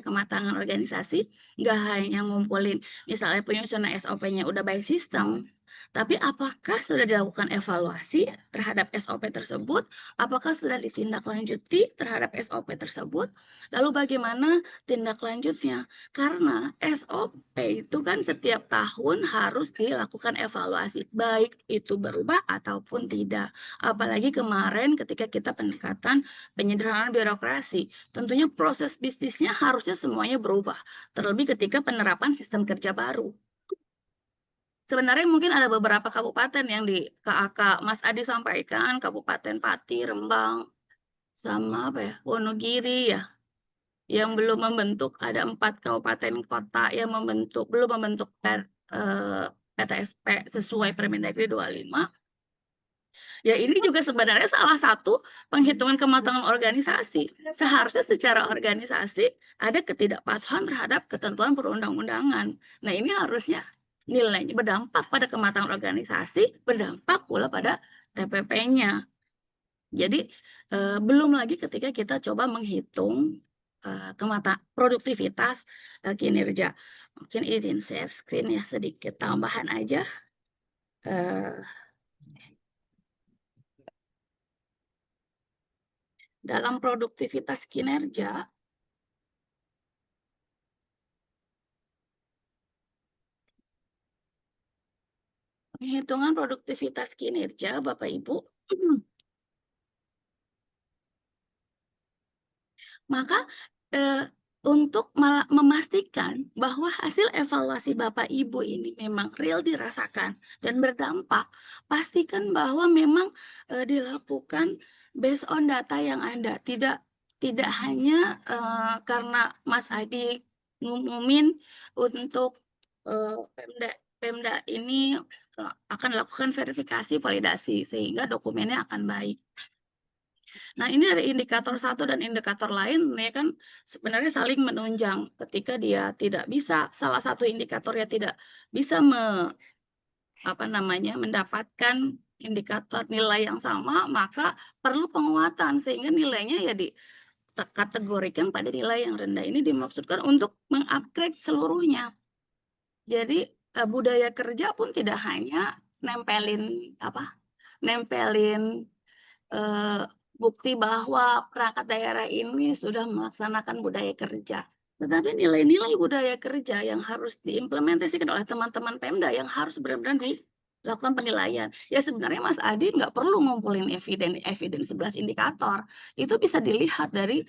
kematangan organisasi, nggak hanya ngumpulin misalnya penyusunan SOP-nya udah by sistem, tapi apakah sudah dilakukan evaluasi terhadap SOP tersebut, apakah sudah ditindaklanjuti terhadap SOP tersebut, lalu bagaimana tindak lanjutnya, karena SOP itu kan setiap tahun harus dilakukan evaluasi, baik itu berubah ataupun tidak. Apalagi kemarin ketika kita pendekatan penyederhanaan birokrasi, tentunya proses bisnisnya harusnya semuanya berubah, terlebih ketika penerapan sistem kerja baru. Sebenarnya mungkin ada beberapa kabupaten yang di KAK Mas Adi sampaikan, Kabupaten Pati, Rembang, sama Wonogiri ya, yang belum membentuk, ada 4 kabupaten kota yang belum membentuk PTSP sesuai Permendagri 25. Ya ini juga sebenarnya salah satu penghitungan kematangan organisasi. Seharusnya secara organisasi ada ketidakpatuhan terhadap ketentuan perundang-undangan. Nah ini harusnya nilainya berdampak pada kematangan organisasi, berdampak pula pada TPP-nya. Jadi belum lagi ketika kita coba menghitung produktivitas kinerja. Mungkin izin share screen ya, sedikit tambahan aja. Dalam produktivitas kinerja, penghitungan produktivitas kinerja, Bapak Ibu, maka untuk memastikan bahwa hasil evaluasi Bapak Ibu ini memang real dirasakan dan berdampak, pastikan bahwa memang dilakukan based on data yang ada, tidak hanya karena Mas Adi ngumumin untuk Pemda ini akan lakukan verifikasi validasi sehingga dokumennya akan baik. Nah, ini dari indikator satu dan indikator lain ya kan sebenarnya saling menunjang. Ketika dia tidak bisa, salah satu indikatornya tidak bisa mendapatkan indikator nilai yang sama, maka perlu penguatan sehingga nilainya ya dikategorikan pada nilai yang rendah. Ini dimaksudkan untuk mengupgrade seluruhnya. Jadi budaya kerja pun tidak hanya nempelin bukti bahwa perangkat daerah ini sudah melaksanakan budaya kerja. Tetapi nilai-nilai budaya kerja yang harus diimplementasikan oleh teman-teman Pemda yang harus benar-benar dilakukan penilaian. Ya sebenarnya Mas Adi nggak perlu ngumpulin evidence 11 indikator. Itu bisa dilihat dari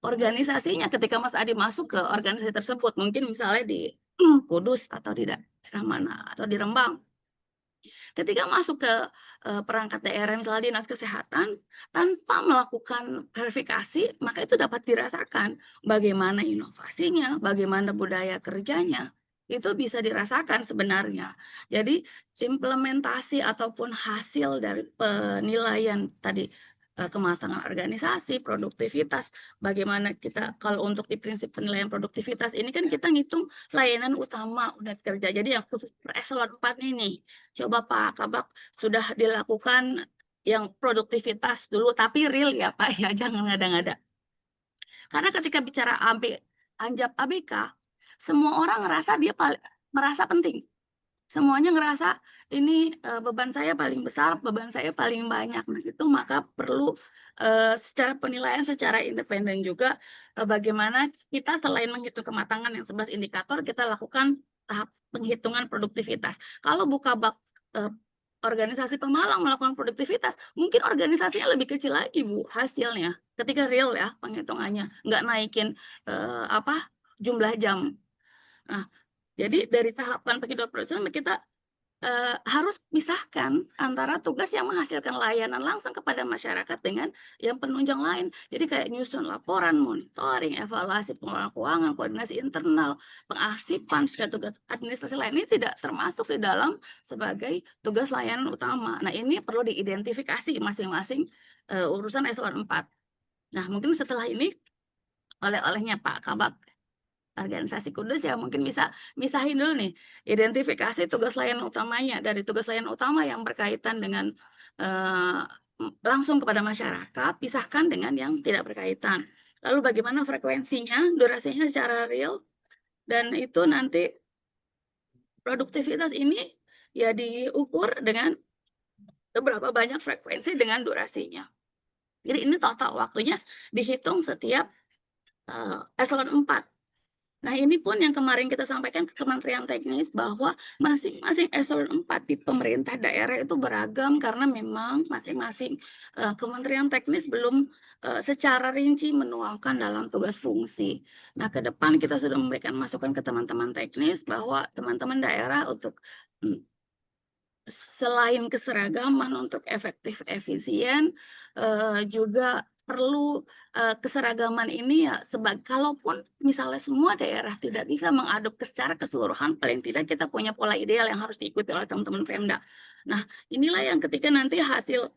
organisasinya ketika Mas Adi masuk ke organisasi tersebut. Mungkin misalnya di Kudus atau di daerah mana, atau di Rembang. Ketika masuk ke perangkat daerah misalnya Dinas Kesehatan, tanpa melakukan verifikasi, maka itu dapat dirasakan bagaimana inovasinya, bagaimana budaya kerjanya, itu bisa dirasakan sebenarnya. Jadi implementasi ataupun hasil dari penilaian tadi kematangan organisasi, produktivitas, bagaimana kita kalau untuk di prinsip penilaian produktivitas ini kan kita ngitung layanan utama unit kerja. Jadi yang khusus per eselon 4 ini, coba Pak Kabak sudah dilakukan yang produktivitas dulu, tapi real ya Pak ya, jangan ngada-ngada. Karena ketika bicara Anjap ABK, semua orang ngerasa dia merasa penting. Semuanya ngerasa ini beban saya paling besar, beban saya paling banyak. Nah itu maka perlu secara penilaian secara independen juga bagaimana kita selain menghitung kematangan yang 11 indikator, kita lakukan tahap penghitungan produktivitas. Kalau buka bak organisasi pemalang melakukan produktivitas, mungkin organisasinya lebih kecil lagi Bu hasilnya. Ketika real ya penghitungannya, nggak naikin jumlah jam. Nah, jadi dari tahapan penghitungan kita harus pisahkan antara tugas yang menghasilkan layanan langsung kepada masyarakat dengan yang penunjang lain. Jadi kayak nyusun laporan, monitoring, evaluasi pengelolaan keuangan, koordinasi internal, pengarsipan, tugas administrasi lain ini tidak termasuk di dalam sebagai tugas layanan utama. Nah, ini perlu diidentifikasi masing-masing urusan eselon 4. Nah, mungkin setelah ini oleh-olehnya Pak Kabak organisasi Kudus ya mungkin bisa misahin dulu nih, identifikasi tugas layanan utamanya dari tugas layanan utama yang berkaitan dengan langsung kepada masyarakat, pisahkan dengan yang tidak berkaitan. Lalu bagaimana frekuensinya, durasinya secara real, dan itu nanti produktivitas ini ya diukur dengan seberapa banyak frekuensi dengan durasinya. Jadi ini total waktunya dihitung setiap eselon 4. Nah, ini pun yang kemarin kita sampaikan ke Kementerian Teknis bahwa masing-masing eselon 4 di pemerintah daerah itu beragam karena memang masing-masing Kementerian Teknis belum secara rinci menuangkan dalam tugas fungsi. Nah, ke depan kita sudah memberikan masukan ke teman-teman teknis bahwa teman-teman daerah untuk selain keseragaman untuk efektif efisien juga perlu keseragaman ini ya kalaupun misalnya semua daerah tidak bisa mengadop secara keseluruhan, paling tidak kita punya pola ideal yang harus diikuti oleh teman-teman Pemda. Nah, inilah yang ketika nanti hasil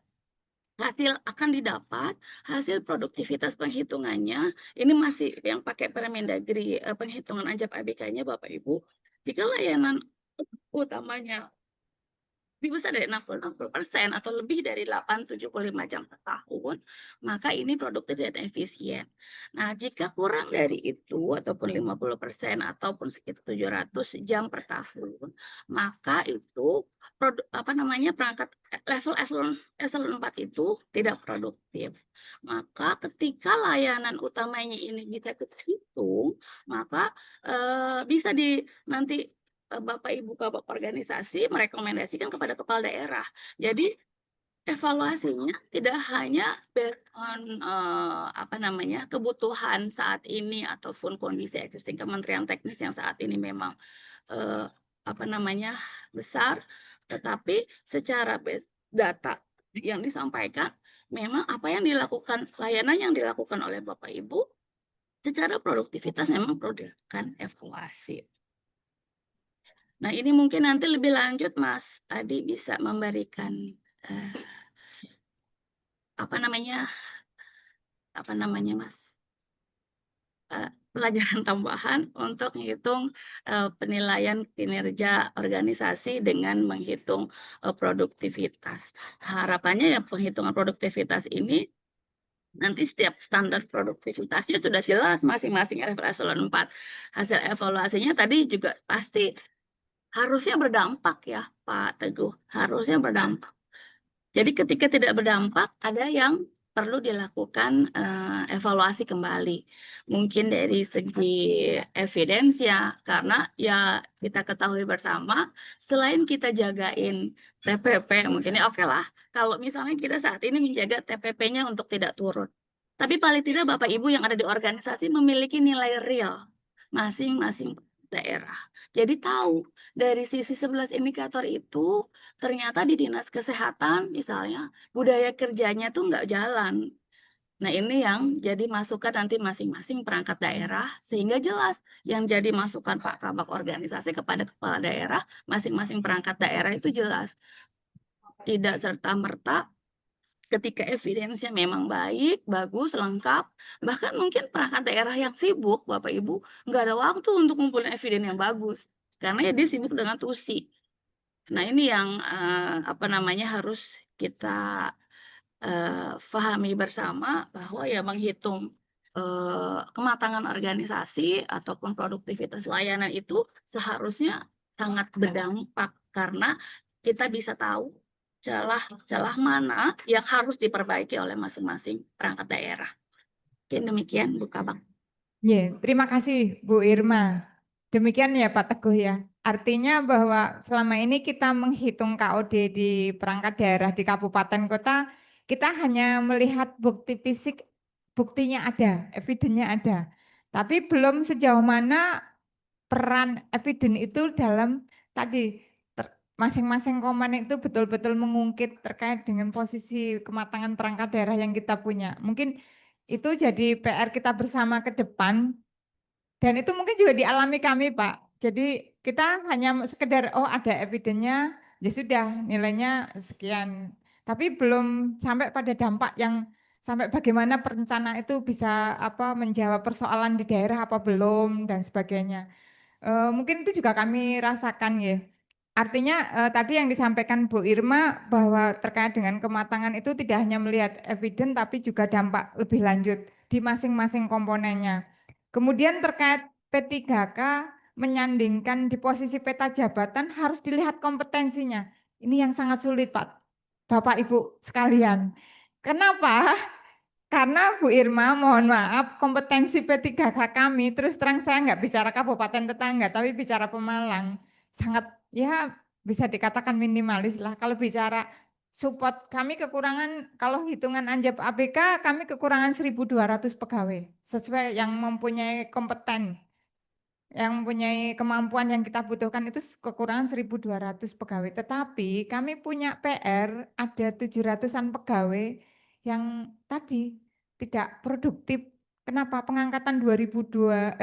akan didapat, hasil produktivitas penghitungannya ini masih yang pakai Permendagri penghitungan Anjap ABK-nya Bapak Ibu. Jika layanan utamanya lebih besar dari 60% atau lebih dari 875 jam per tahun, maka ini produktif dan efisien. Nah, jika kurang dari itu ataupun 50% ataupun sekitar 700 jam per tahun, maka itu perangkat level eselon 4 itu tidak produktif. Maka ketika layanan utamanya ini bisa kita hitung, maka bisa nanti Bapak Ibu Kabak organisasi merekomendasikan kepada kepala daerah. Jadi evaluasinya tidak hanya based on kebutuhan saat ini ataupun kondisi existing Kementerian Teknis yang saat ini memang besar, tetapi secara data yang disampaikan memang apa yang dilakukan, layanan yang dilakukan oleh Bapak Ibu secara produktivitas memang perlu dilakukan evaluasi. Nah, ini mungkin nanti lebih lanjut Mas Adi bisa memberikan pelajaran tambahan untuk menghitung penilaian kinerja organisasi dengan menghitung produktivitas. Harapannya ya penghitungan produktivitas ini nanti setiap standar produktivitasnya sudah jelas masing-masing eselon 4. Hasil evaluasinya tadi juga pasti harusnya berdampak ya Pak Teguh, harusnya berdampak. Jadi ketika tidak berdampak ada yang perlu dilakukan evaluasi kembali. Mungkin dari segi evidensia karena ya kita ketahui bersama selain kita jagain TPP mungkin ya oke lah kalau misalnya kita saat ini menjaga TPP-nya untuk tidak turun. Tapi paling tidak Bapak Ibu yang ada di organisasi memiliki nilai real masing-masing daerah. Jadi tahu dari sisi 11 indikator itu ternyata di dinas kesehatan misalnya budaya kerjanya tuh nggak jalan. Nah, ini yang jadi masukan nanti masing-masing perangkat daerah sehingga jelas yang jadi masukan Pak Kabak organisasi kepada kepala daerah masing-masing perangkat daerah itu jelas. Tidak serta-merta ketika evidensinya memang baik, bagus, lengkap, bahkan mungkin perangkat daerah yang sibuk, Bapak Ibu, nggak ada waktu untuk ngumpulin eviden yang bagus. Karena ya dia sibuk dengan tusi. Nah, ini yang harus kita pahami bersama bahwa ya menghitung kematangan organisasi ataupun produktivitas layanan itu seharusnya sangat berdampak karena kita bisa tahu celah mana yang harus diperbaiki oleh masing-masing perangkat daerah. Mungkin demikian Bu Kabak. Terima kasih Bu Irma. Demikian ya Pak Teguh ya. Artinya bahwa selama ini kita menghitung KOD di perangkat daerah di kabupaten kota, kita hanya melihat bukti fisik, buktinya ada, evidennya ada. Tapi belum sejauh mana peran eviden itu dalam tadi masing-masing komen itu betul-betul mengungkit terkait dengan posisi kematangan perangkat daerah yang kita punya. Mungkin itu jadi PR kita bersama ke depan. Dan itu mungkin juga dialami kami, Pak. Jadi kita hanya sekedar, oh ada evidennya, ya sudah nilainya sekian. Tapi belum sampai pada dampak yang sampai bagaimana perencana itu bisa menjawab persoalan di daerah apa belum dan sebagainya. Mungkin itu juga kami rasakan ya. Artinya tadi yang disampaikan Bu Irma bahwa terkait dengan kematangan itu tidak hanya melihat eviden tapi juga dampak lebih lanjut di masing-masing komponennya. Kemudian terkait P3K menyandingkan di posisi peta jabatan harus dilihat kompetensinya. Ini yang sangat sulit, Pak, Bapak Ibu sekalian. Kenapa? Karena Bu Irma, mohon maaf, kompetensi P3K kami, terus terang saya nggak bicara kabupaten tetangga, tapi bicara Pemalang, sangat ya bisa dikatakan minimalis lah. Kalau bicara support, kami kekurangan, kalau hitungan Anjap ABK, kami kekurangan 1.200 pegawai, sesuai yang mempunyai kompeten, yang mempunyai kemampuan yang kita butuhkan itu kekurangan 1.200 pegawai. Tetapi kami punya PR, ada 700-an pegawai yang tadi tidak produktif. Kenapa? Pengangkatan 2005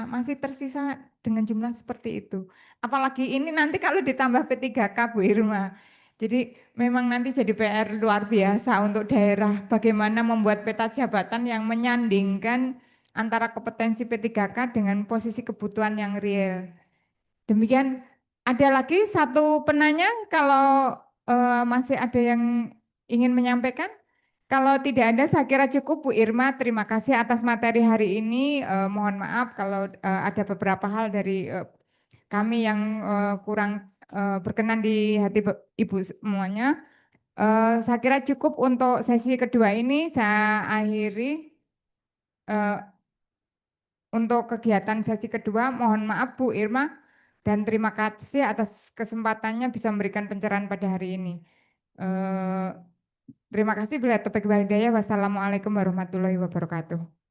masih tersisa dengan jumlah seperti itu. Apalagi ini nanti kalau ditambah P3K, Bu Irma. Jadi memang nanti jadi PR luar biasa untuk daerah bagaimana membuat peta jabatan yang menyandingkan antara kompetensi P3K dengan posisi kebutuhan yang real. Demikian, ada lagi satu penanya kalau masih ada yang ingin menyampaikan? Kalau tidak ada, saya kira cukup Bu Irma. Terima kasih atas materi hari ini. Mohon maaf kalau ada beberapa hal dari kami yang kurang berkenan di hati Ibu semuanya. Saya kira cukup untuk sesi kedua ini. Saya akhiri untuk kegiatan sesi kedua. Mohon maaf Bu Irma dan terima kasih atas kesempatannya bisa memberikan pencerahan pada hari ini. Terima kasih. Bila taufiq wal hidayah. Wassalamualaikum warahmatullahi wabarakatuh.